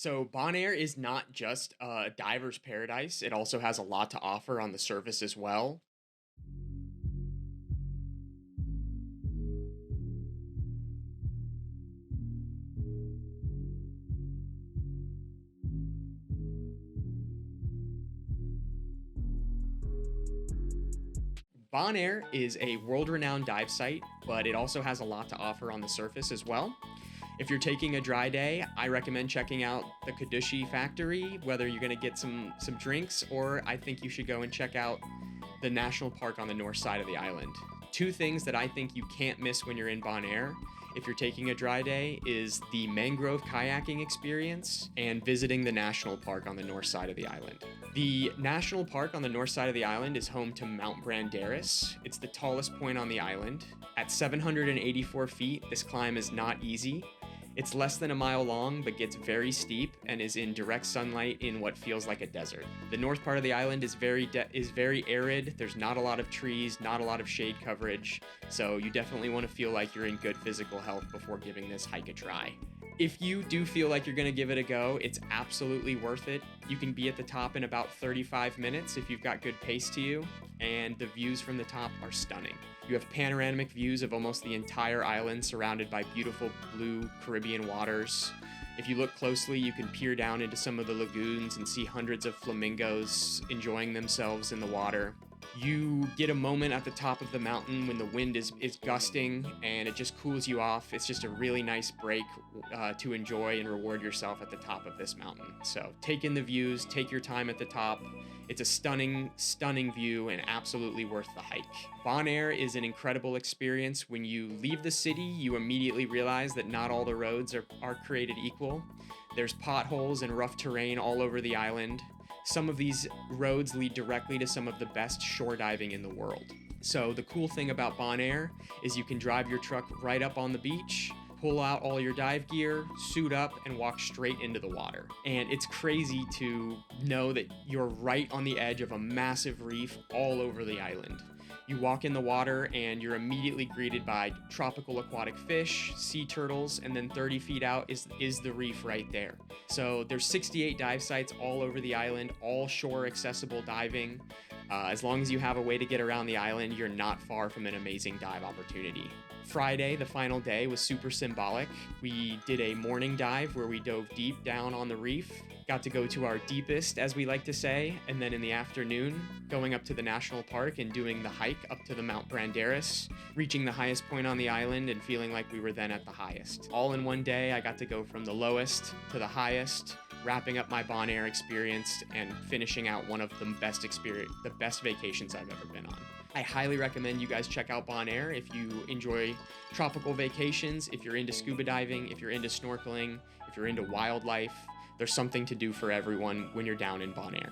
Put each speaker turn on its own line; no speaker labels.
So Bonaire is not just a diver's paradise. It also has a lot to offer on the surface as well. Bonaire is a world-renowned dive site, but it also has a lot to offer on the surface as well. If you're taking a dry day, I recommend checking out the Tjjp factory, whether you're going to get some drinks, or I think you should go and check out the national park on the north side of the island. Two things that I think you can't miss when you're in Bonaire, if you're taking a dry day, is the mangrove kayaking experience and visiting the national park on the north side of the island. The national park on the north side of the island is home to Mount Brandaris. It's the tallest point on the island. At 784 feet, this climb is not easy. It's less than a mile long, but gets very steep and is in direct sunlight in what feels like a desert. The north part of the island is very arid. There's not a lot of trees, not a lot of shade coverage, so you definitely want to feel like you're in good physical health before giving this hike a try. If you do feel like you're going to give it a go, it's absolutely worth it. You can be at the top in about 35 minutes if you've got good pace to you, and the views from the top are stunning. You have panoramic views of almost the entire island surrounded by beautiful blue Caribbean waters. If you look closely, you can peer down into some of the lagoons and see hundreds of flamingos enjoying themselves in the water. You get a moment at the top of the mountain when the wind is gusting and it just cools you off. It's just a really nice break to enjoy and reward yourself at the top of this mountain. So take in the views, take your time at the top. It's a stunning, stunning view and absolutely worth the hike. Bonaire is an incredible experience. When you leave the city, you immediately realize that not all the roads are created equal. There's potholes and rough terrain all over the island. Some of these roads lead directly to some of the best shore diving in the world. So the cool thing about Bonaire is you can drive your truck right up on the beach, pull out all your dive gear, suit up, and walk straight into the water. And it's crazy to know that you're right on the edge of a massive reef all over the island. You walk in the water and you're immediately greeted by tropical aquatic fish, sea turtles, and then 30 feet out is the reef right there. So there's 68 dive sites all over the island, all shore accessible diving. As long as you have a way to get around the island, you're not far from an amazing dive opportunity. Friday, the final day, was super symbolic. We did a morning dive where we dove deep down on the reef, got to go to our deepest, as we like to say, and then in the afternoon, going up to the national park and doing the hike up to the Mount Brandaris, reaching the highest point on the island and feeling like we were then at the highest. All in one day, I got to go from the lowest to the highest, wrapping up my Bonaire experience and finishing out one of the best vacations I've ever been on. I highly recommend you guys check out Bonaire if you enjoy tropical vacations, if you're into scuba diving, if you're into snorkeling, if you're into wildlife. There's something to do for everyone when you're down in Bonaire.